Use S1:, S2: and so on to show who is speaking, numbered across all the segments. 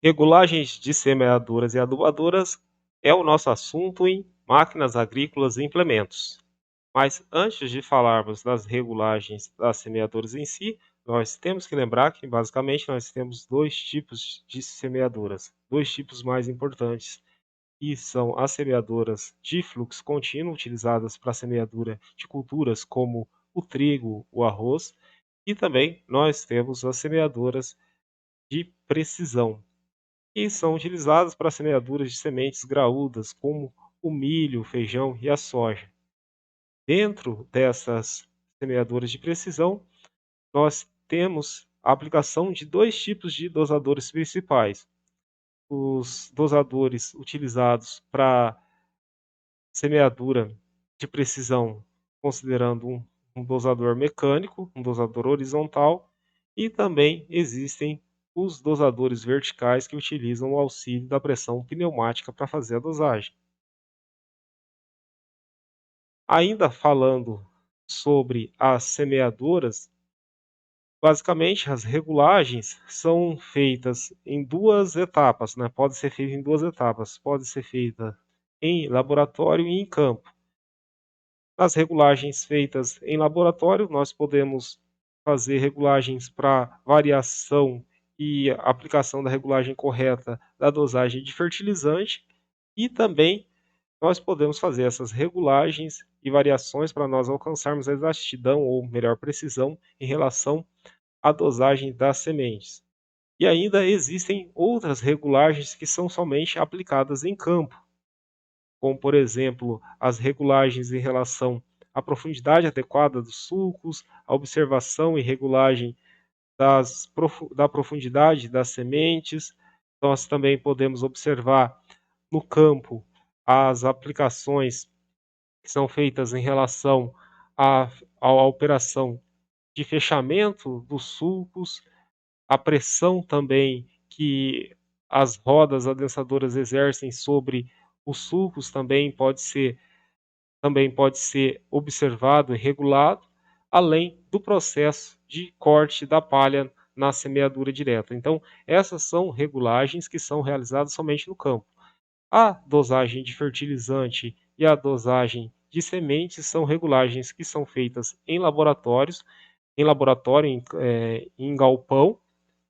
S1: Regulagens de semeadoras e adubadoras é o nosso assunto em máquinas agrícolas e implementos. Mas antes de falarmos das regulagens das semeadoras em si, nós temos que lembrar que basicamente nós temos dois tipos de semeadoras, dois tipos mais importantes, que são as semeadoras de fluxo contínuo, utilizadas para a semeadura de culturas como o trigo, o arroz, e também nós temos as semeadoras de precisão, que são utilizadas para semeaduras de sementes graúdas, como o milho, o feijão e a soja. Dentro dessas semeadoras de precisão, nós temos a aplicação de dois tipos de dosadores principais. Os dosadores utilizados para semeadura de precisão, considerando um dosador mecânico, um dosador horizontal, e também existem os dosadores verticais que utilizam o auxílio da pressão pneumática para fazer a dosagem. Ainda falando sobre as semeadoras, basicamente as regulagens são feitas em duas etapas, né? Pode ser feita em duas etapas, pode ser feita em laboratório e em campo. Nas regulagens feitas em laboratório, nós podemos fazer regulagens para variação e aplicação da regulagem correta da dosagem de fertilizante, e também nós podemos fazer essas regulagens e variações para nós alcançarmos a exatidão ou melhor precisão em relação à dosagem das sementes. E ainda existem outras regulagens que são somente aplicadas em campo, como por exemplo as regulagens em relação à profundidade adequada dos sulcos, a observação e regulagem da profundidade das sementes. Nós também podemos observar no campo as aplicações que são feitas em relação à operação de fechamento dos sulcos, a pressão também que as rodas adensadoras exercem sobre os sulcos também pode ser observado e regulado, além do processo de corte da palha na semeadura direta. Então, essas são regulagens que são realizadas somente no campo. A dosagem de fertilizante e a dosagem de sementes são regulagens que são feitas em laboratórios, em laboratório, em galpão.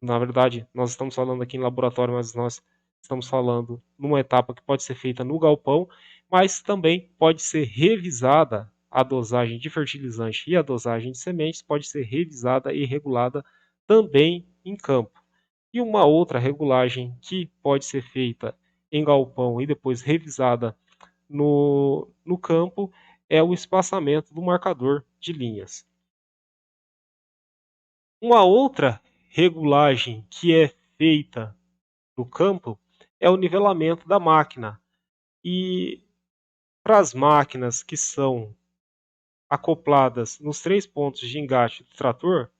S1: Na verdade, nós estamos falando aqui em laboratório, mas nós estamos falando numa etapa que pode ser feita no galpão, mas também pode ser revisada a dosagem de fertilizante e a dosagem de sementes pode ser revisada e regulada também em campo. E uma outra regulagem que pode ser feita em galpão e depois revisada no campo é o espaçamento do marcador de linhas. Uma outra regulagem que é feita no campo é o nivelamento da máquina. E para as máquinas que são acopladas nos 3 pontos de engate do trator,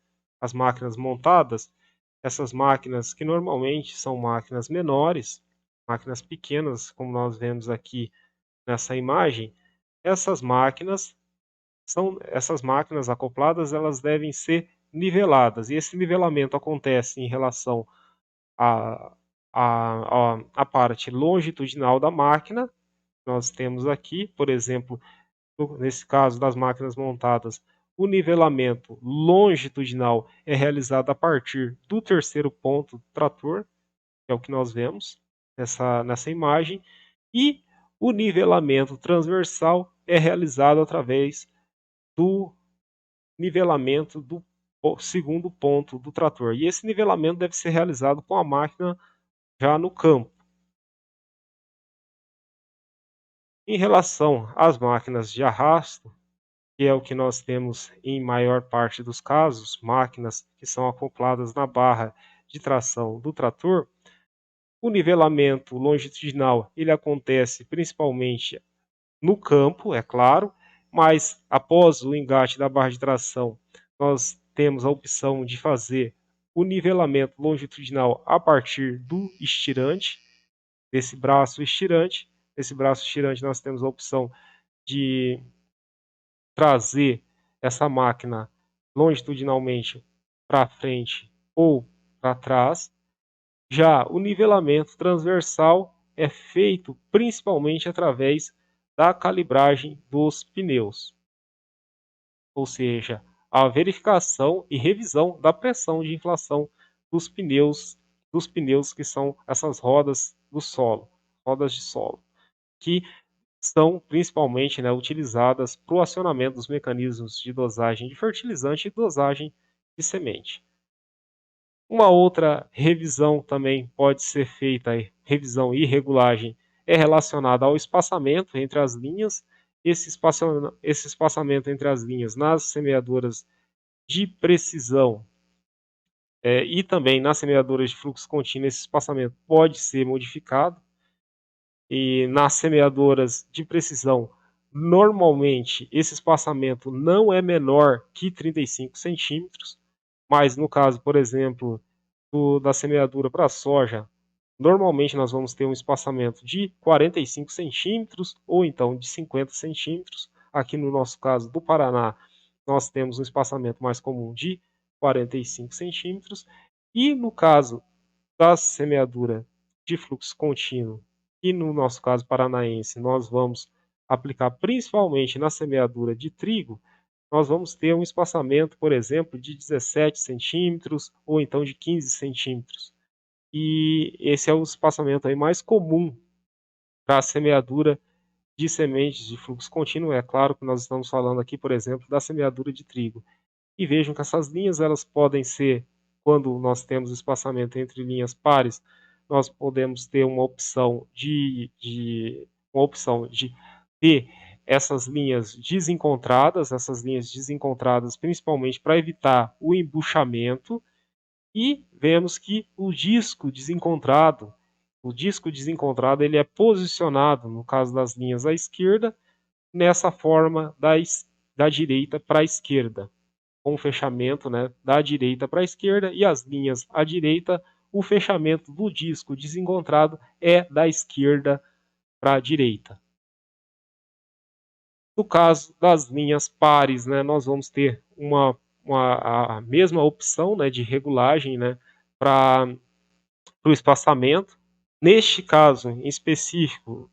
S1: as máquinas montadas, essas máquinas que normalmente são máquinas menores, máquinas pequenas, como nós vemos aqui nessa imagem, essas máquinas acopladas, elas devem ser niveladas. E esse nivelamento acontece em relação à parte longitudinal da máquina. Nós temos aqui, por exemplo, nesse caso das máquinas montadas, o nivelamento longitudinal é realizado a partir do terceiro ponto do trator, que é o que nós vemos nessa imagem, e o nivelamento transversal é realizado através do nivelamento do segundo ponto do trator. E esse nivelamento deve ser realizado com a máquina já no campo. Em relação às máquinas de arrasto, que é o que nós temos em maior parte dos casos, máquinas que são acopladas na barra de tração do trator, o nivelamento longitudinal ele acontece principalmente no campo, é claro, mas após o engate da barra de tração, nós temos a opção de fazer o nivelamento longitudinal a partir do estirante, desse braço estirante. Nesse braço estirante nós temos a opção de trazer essa máquina longitudinalmente para frente ou para trás. Já o nivelamento transversal é feito principalmente através da calibragem dos pneus, ou seja, a verificação e revisão da pressão de inflação dos pneus que são essas rodas do solo, rodas de solo, que são principalmente, né, utilizadas para o acionamento dos mecanismos de dosagem de fertilizante e dosagem de semente. Uma outra revisão também pode ser feita, revisão e regulagem, é relacionada ao espaçamento entre as linhas. Esse espaçamento entre as linhas nas semeadoras de precisão e também nas semeadoras de fluxo contínuo, esse espaçamento pode ser modificado. E nas semeadoras de precisão, normalmente esse espaçamento não é menor que 35 centímetros, mas no caso, por exemplo, da semeadura para soja, normalmente nós vamos ter um espaçamento de 45 centímetros ou então de 50 centímetros. Aqui no nosso caso do Paraná, nós temos um espaçamento mais comum de 45 centímetros. E no caso da semeadura de fluxo contínuo, e no nosso caso paranaense, nós vamos aplicar principalmente na semeadura de trigo, nós vamos ter um espaçamento, por exemplo, de 17 centímetros ou então de 15 centímetros. E esse é o espaçamento aí mais comum para a semeadura de sementes de fluxo contínuo. É claro que nós estamos falando aqui, por exemplo, da semeadura de trigo. E vejam que essas linhas elas podem ser, quando nós temos espaçamento entre linhas pares, nós podemos ter uma opção de ter essas linhas desencontradas principalmente para evitar o embuchamento, e vemos que o disco desencontrado ele é posicionado, no caso das linhas à esquerda, nessa forma da direita para a esquerda, com o fechamento, né, da direita para a esquerda, e as linhas à direita, o fechamento do disco desencontrado é da esquerda para a direita. No caso das linhas pares, né, nós vamos ter a mesma opção, né, de regulagem, né, para o espaçamento. Neste caso em específico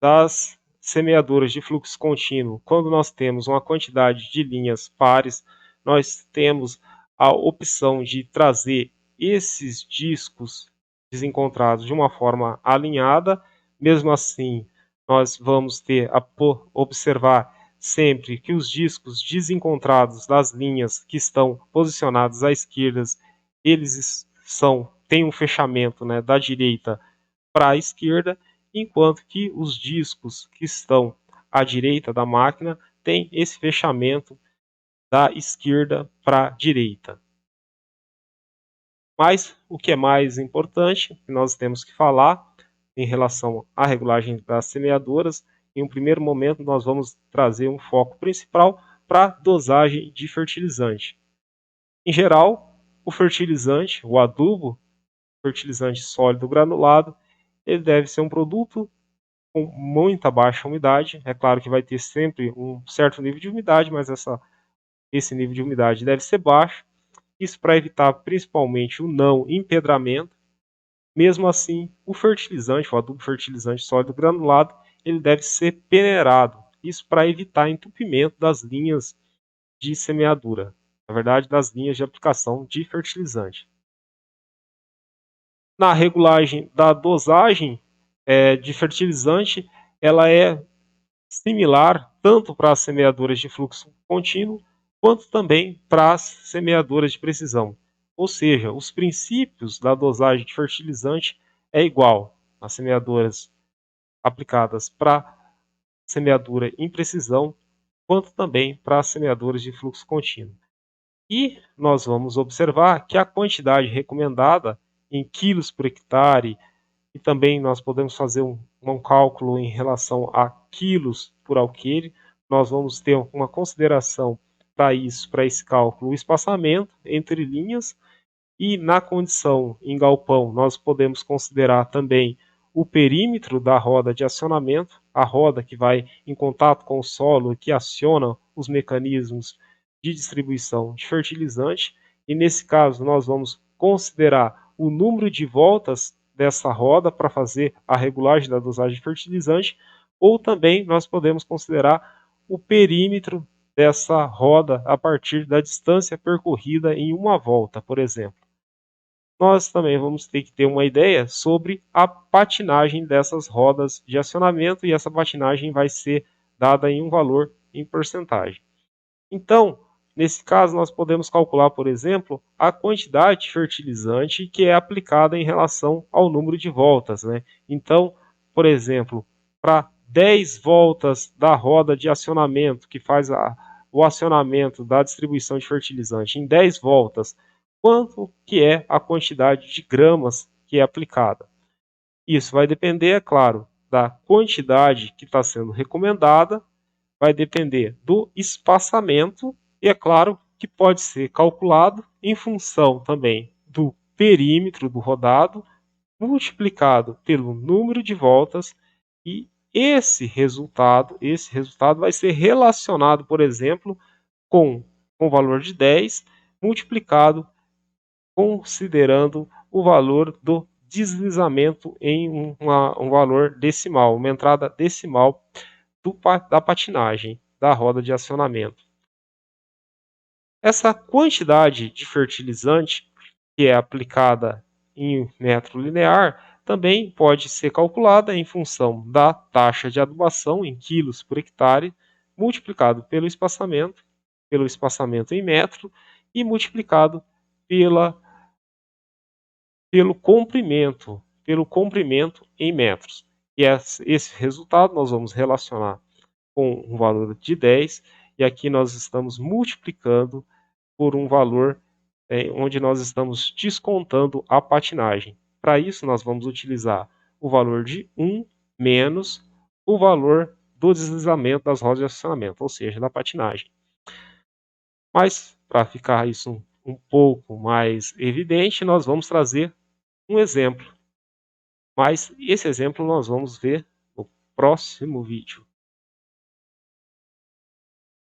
S1: das semeadoras de fluxo contínuo, quando nós temos uma quantidade de linhas pares, nós temos a opção de trazer esses discos desencontrados de uma forma alinhada. Mesmo assim, nós vamos ter a observar sempre que os discos desencontrados das linhas que estão posicionados à esquerda, eles têm um fechamento, né, da direita para a esquerda, enquanto que os discos que estão à direita da máquina têm esse fechamento da esquerda para a direita. Mas o que é mais importante, que nós temos que falar em relação à regulagem das semeadoras, em um primeiro momento nós vamos trazer um foco principal para a dosagem de fertilizante. Em geral, o fertilizante, o adubo, fertilizante sólido granulado, ele deve ser um produto com muita baixa umidade. É claro que vai ter sempre um certo nível de umidade, mas esse nível de umidade deve ser baixo. Isso para evitar principalmente o não empedramento. Mesmo assim, o adubo fertilizante sólido granulado, ele deve ser peneirado. Isso para evitar entupimento das linhas de semeadura, na verdade, das linhas de aplicação de fertilizante. Na regulagem da dosagem de fertilizante, ela é similar tanto para as semeadoras de fluxo contínuo quanto também para as semeadoras de precisão. Ou seja, os princípios da dosagem de fertilizante é igual às semeadoras aplicadas para semeadura em precisão, quanto também para as semeadoras de fluxo contínuo. E nós vamos observar que a quantidade recomendada em quilos por hectare, e também nós podemos fazer um cálculo em relação a quilos por alqueire. Nós vamos ter uma consideração para isso, para esse cálculo, o espaçamento entre linhas, e na condição em galpão nós podemos considerar também o perímetro da roda de acionamento, a roda que vai em contato com o solo, que aciona os mecanismos de distribuição de fertilizante, e nesse caso nós vamos considerar o número de voltas dessa roda para fazer a regulagem da dosagem de fertilizante, ou também nós podemos considerar o perímetro dessa roda a partir da distância percorrida em uma volta, por exemplo. Nós também vamos ter que ter uma ideia sobre a patinagem dessas rodas de acionamento, e essa patinagem vai ser dada em um valor em porcentagem. Então, nesse caso, nós podemos calcular, por exemplo, a quantidade de fertilizante que é aplicada em relação ao número de voltas, né? Então, por exemplo, para 10 voltas da roda de acionamento, que faz o acionamento da distribuição de fertilizante em 10 voltas, quanto que é a quantidade de gramas que é aplicada? Isso vai depender, é claro, da quantidade que está sendo recomendada, vai depender do espaçamento e, é claro, que pode ser calculado em função também do perímetro do rodado, multiplicado pelo número de voltas, e esse resultado vai ser relacionado, por exemplo, com o valor de 10 multiplicado considerando o valor do deslizamento em um valor decimal, uma entrada decimal da patinagem, da roda de acionamento. Essa quantidade de fertilizante que é aplicada em metro linear também pode ser calculada em função da taxa de adubação em quilos por hectare, multiplicado pelo espaçamento em metro e multiplicado pelo comprimento em metros. E esse resultado nós vamos relacionar com um valor de 10, e aqui nós estamos multiplicando por um valor onde nós estamos descontando a patinagem. Para isso, nós vamos utilizar o valor de 1 menos o valor do deslizamento das rodas de acionamento, ou seja, da patinagem. Mas, para ficar isso um pouco mais evidente, nós vamos trazer um exemplo. Mas esse exemplo nós vamos ver no próximo vídeo.